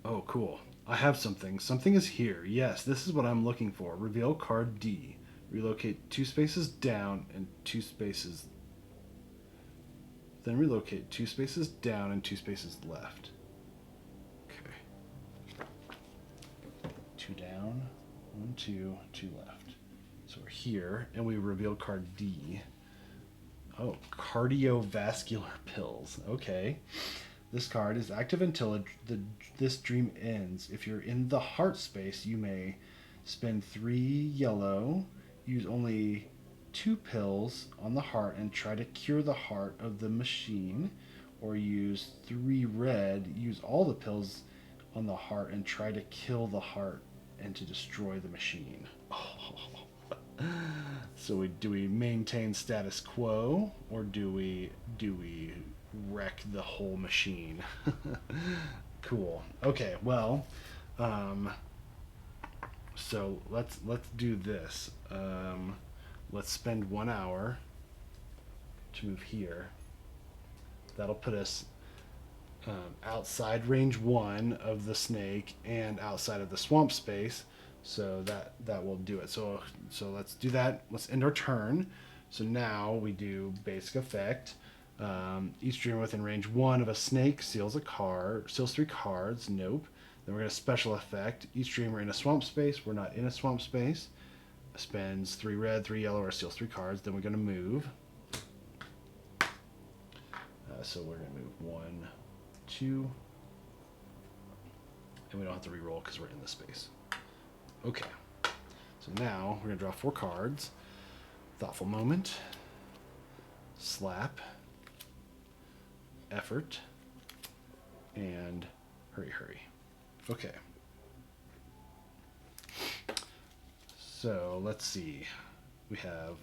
Oh, cool. I have something. Something is here. Yes, this is what I'm looking for. Reveal card D. Relocate 2 spaces down and 2 spaces. Then relocate 2 spaces down and 2 spaces left. Okay. 2 down, 1, 2, 2 left. So we're here, and we reveal card D. Oh, cardiovascular pills. Okay. This card is active until this dream ends. If you're in the heart space, you may spend 3 yellow, use only 2 pills on the heart, and try to cure the heart of the machine. Or use 3 red, use all the pills on the heart, and try to kill the heart and to destroy the machine. Oh. So do we maintain status quo, or do we wreck the whole machine? Cool. Okay, well, so let's do this. Let's spend 1 hour to move here. That'll put us outside range 1 of the snake and outside of the swamp space. So that will do it. So let's do that. Let's end our turn. So now we do basic effect. Each dreamer within range 1 of a snake seals 3 cards. Nope. Then we're going to special effect. Each dreamer in a swamp space. We're not in a swamp space. Spends 3 red, 3 yellow, or seals 3 cards. Then we're going to move. So we're going to move 1, 2. And we don't have to re-roll because we're in the space. Okay. So now we're going to draw 4 cards. Thoughtful moment. Slap. Effort. And hurry. Okay. So let's see. We have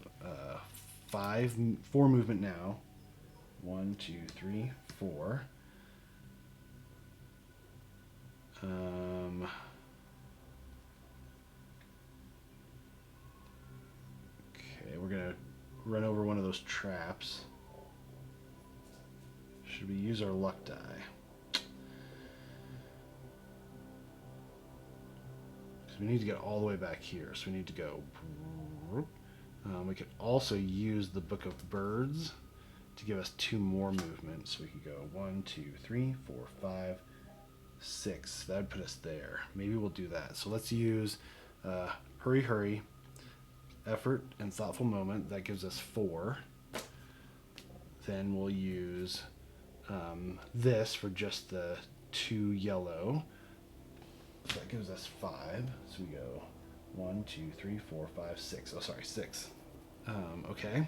4 movement now. 1, 2, 3, 4. Okay, we're gonna run over one of those traps. Should we use our luck die? Because we need to get all the way back here, so we need to go. We could also use the Book of Birds to give us 2 more movements. So we could go 1, 2, 3, 4, 5, 6. That would put us there. Maybe we'll do that. So let's use hurry, effort, and thoughtful moment. That gives us 4. Then we'll use this for just the 2 yellow. So that gives us 5. So we go 1, 2, 3, 4, 5, 6. Oh, sorry, 6. Okay.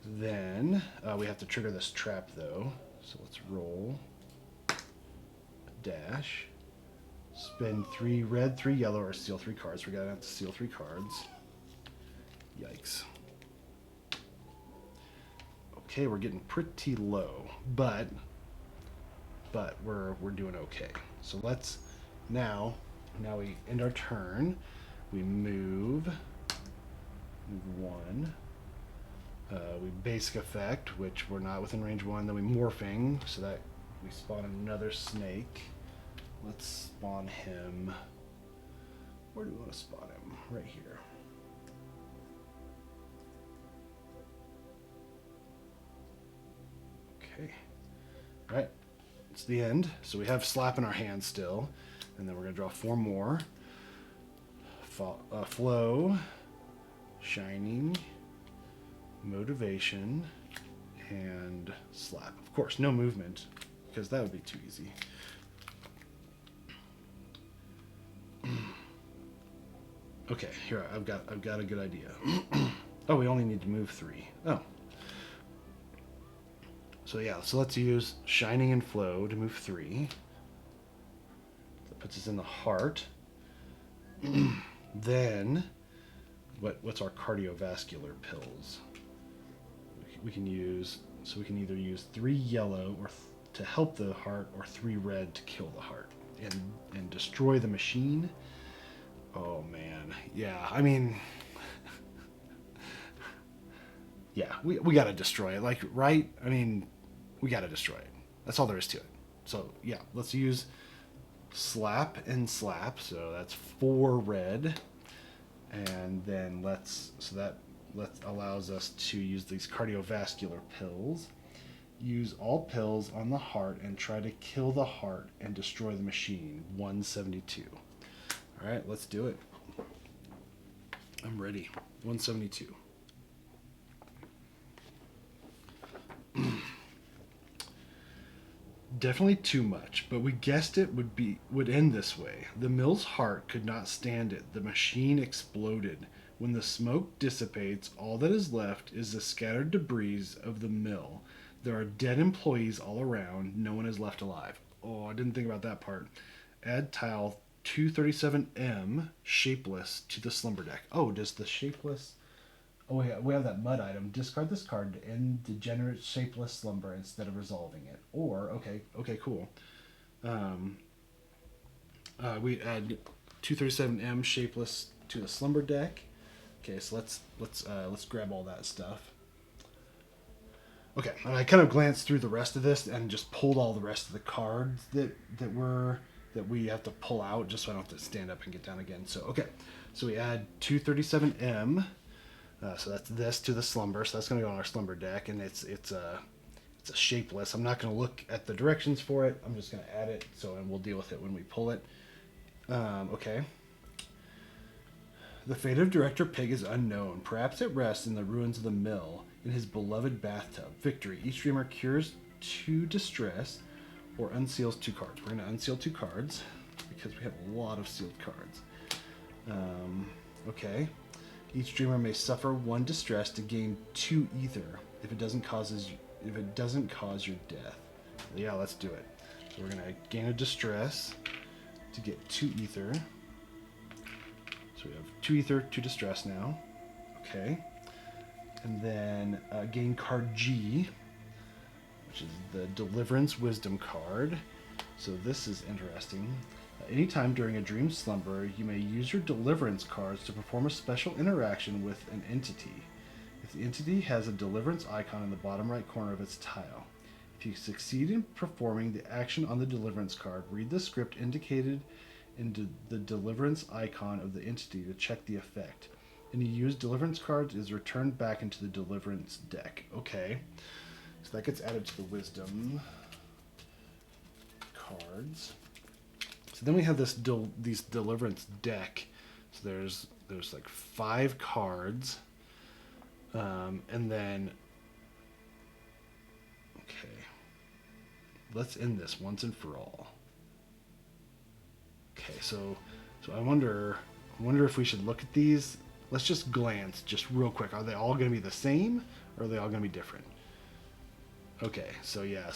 Then we have to trigger this trap, though. So let's roll. Dash. Spend 3 red, 3 yellow, or steal 3 cards. We're gonna have to steal 3 cards. Yikes. Okay, we're getting pretty low, but we're doing okay. So let's now we end our turn. We move 1. We basic effect, which we're not within range 1. Then we morphing, so that we spawn another snake. Let's spawn him. Where do we want to spawn him? Right here. Okay. All right. It's the end. So we have slap in our hand still, and then we're gonna draw 4 more. Flow, shining, motivation, and slap. Of course, no movement, because that would be too easy. Okay, here I've got a good idea. Oh, we only need to move 3. Oh. So yeah, so let's use shining and flow to move 3. That puts us in the heart. Then, what's our cardiovascular pills? We we can use, so we can either use 3 yellow or to help the heart, or 3 red to kill the heart and destroy the machine. Oh man, yeah. I mean, yeah, we gotta destroy it. Like, right? I mean, we gotta destroy it. That's all there is to it. So yeah, let's use slap and slap. So that's 4 red, and then that allows us to use these cardiovascular pills. Use all pills on the heart and try to kill the heart and destroy the machine. 172. All right, let's do it. I'm ready. 172. Definitely too much, but we guessed it would end this way. The mill's heart could not stand it. The machine exploded. When the smoke dissipates, all that is left is the scattered debris of the mill. There are dead employees all around. No one is left alive. Oh, I didn't think about that part. Add tile 237M shapeless to the slumber deck. Oh, does the shapeless... Oh, yeah, we have that mud item. Discard this card to end degenerate shapeless slumber instead of resolving it. Or, okay, cool. We add 237M shapeless to the slumber deck. Okay, so let's grab all that stuff. Okay, and I kind of glanced through the rest of this and just pulled all the rest of the cards that we have to pull out, just so I don't have to stand up and get down again. So okay, so we add 237M. So that's this to the slumber. So that's going to go on our slumber deck, and it's a shapeless. I'm not going to look at the directions for it. I'm just going to add it. And we'll deal with it when we pull it. Okay. The fate of Director Pig is unknown. Perhaps it rests in the ruins of the mill, in his beloved bathtub. Victory. Each dreamer cures 2 distress or unseals 2 cards. We're going to unseal 2 cards because we have a lot of sealed cards. Okay. Each dreamer may suffer 1 distress to gain 2 ether if it doesn't cause your death. Yeah, let's do it. So we're going to gain a distress to get 2 ether. So we have 2 ether, 2 distress now. Okay. And then gain card G, which is the Deliverance Wisdom card. So this is interesting. Anytime during a dream slumber, you may use your Deliverance cards to perform a special interaction with an entity. If the entity has a Deliverance icon in the bottom right corner of its tile. If you succeed in performing the action on the Deliverance card, read the script indicated into the Deliverance icon of the entity to check the effect. Any used Deliverance cards is returned back into the Deliverance deck. Okay. So that gets added to the Wisdom cards. So then we have these Deliverance deck. So there's like 5 cards. And then... Okay. Let's end this once and for all. Okay, so I wonder if we should look at these. Let's just glance, just real quick. Are they all going to be the same, or are they all going to be different? Okay, so they're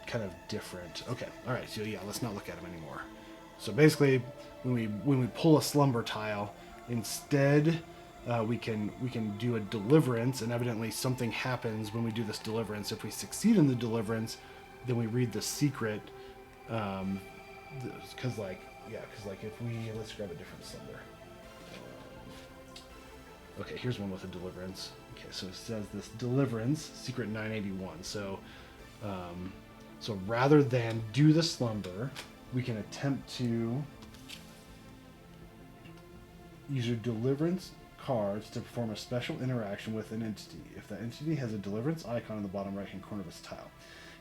kind of different. Okay, all right. So yeah, let's not look at them anymore. So basically, when we pull a slumber tile, instead we can do a deliverance, and evidently something happens when we do this deliverance. If we succeed in the deliverance, then we read the secret. Because if we let's grab a different slumber. Okay, here's one with a deliverance. Okay, so it says this deliverance, secret 981. So rather than do the slumber, we can attempt to use your deliverance cards to perform a special interaction with an entity. If that entity has a deliverance icon in the bottom right-hand corner of its tile.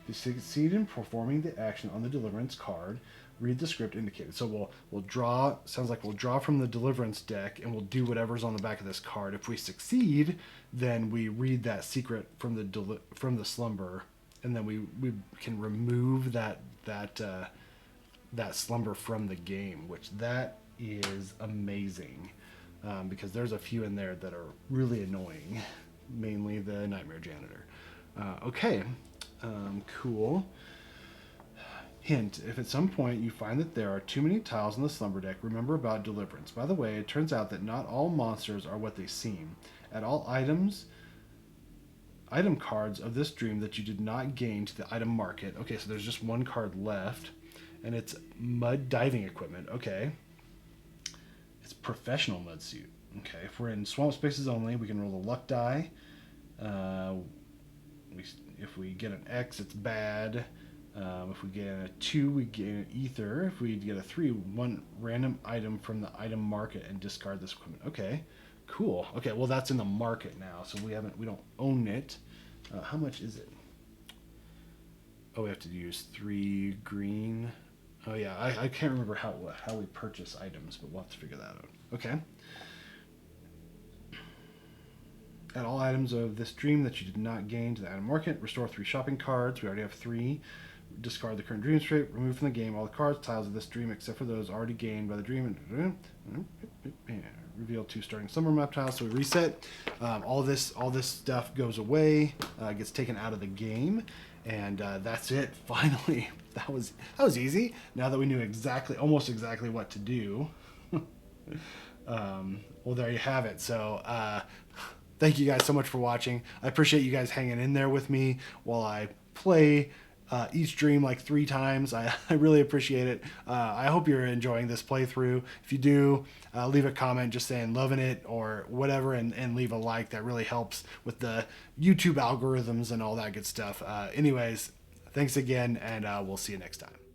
If you succeed in performing the action on the deliverance card, read the script indicated. So we'll draw. Sounds like we'll draw from the deliverance deck, and we'll do whatever's on the back of this card. If we succeed, then we read that secret from the slumber, and then we can remove that slumber from the game, which that is amazing, because there's a few in there that are really annoying, mainly the Nightmare Janitor. Okay, cool. Hint, if at some point you find that there are too many tiles in the slumber deck, remember about deliverance. By the way, it turns out that not all monsters are what they seem. Add all items item cards of this dream that you did not gain to the item market. Okay, so there's just one card left, and it's mud diving equipment. Okay. It's professional mud suit. Okay, if we're in swamp spaces only, we can roll the luck die. If we get an X, it's bad. If we get a 2, we get an ether. If we get a 3, one random item from the item market and discard this equipment. Okay, cool. Okay, well that's in the market now, so we don't own it. How much is it? Oh, we have to use 3 green. Oh yeah, I can't remember how we purchase items, but we'll have to figure that out. Okay. Add all items of this dream that you did not gain to the item market. Restore 3 shopping cards. We already have 3. Discard the current dream scrape. Remove from the game all the cards, tiles of this dream except for those already gained by the dream. Reveal 2 starting summer map tiles. So we reset. All this stuff goes away. Gets taken out of the game, and that's it. Finally, that was easy. Now that we knew almost exactly what to do. Well, there you have it. So. Thank you guys so much for watching. I appreciate you guys hanging in there with me while I play each dream like 3 times. I really appreciate it. I hope you're enjoying this playthrough. If you do, leave a comment just saying loving it or whatever, and leave a like. That really helps with the YouTube algorithms and all that good stuff. Anyways, thanks again, and we'll see you next time.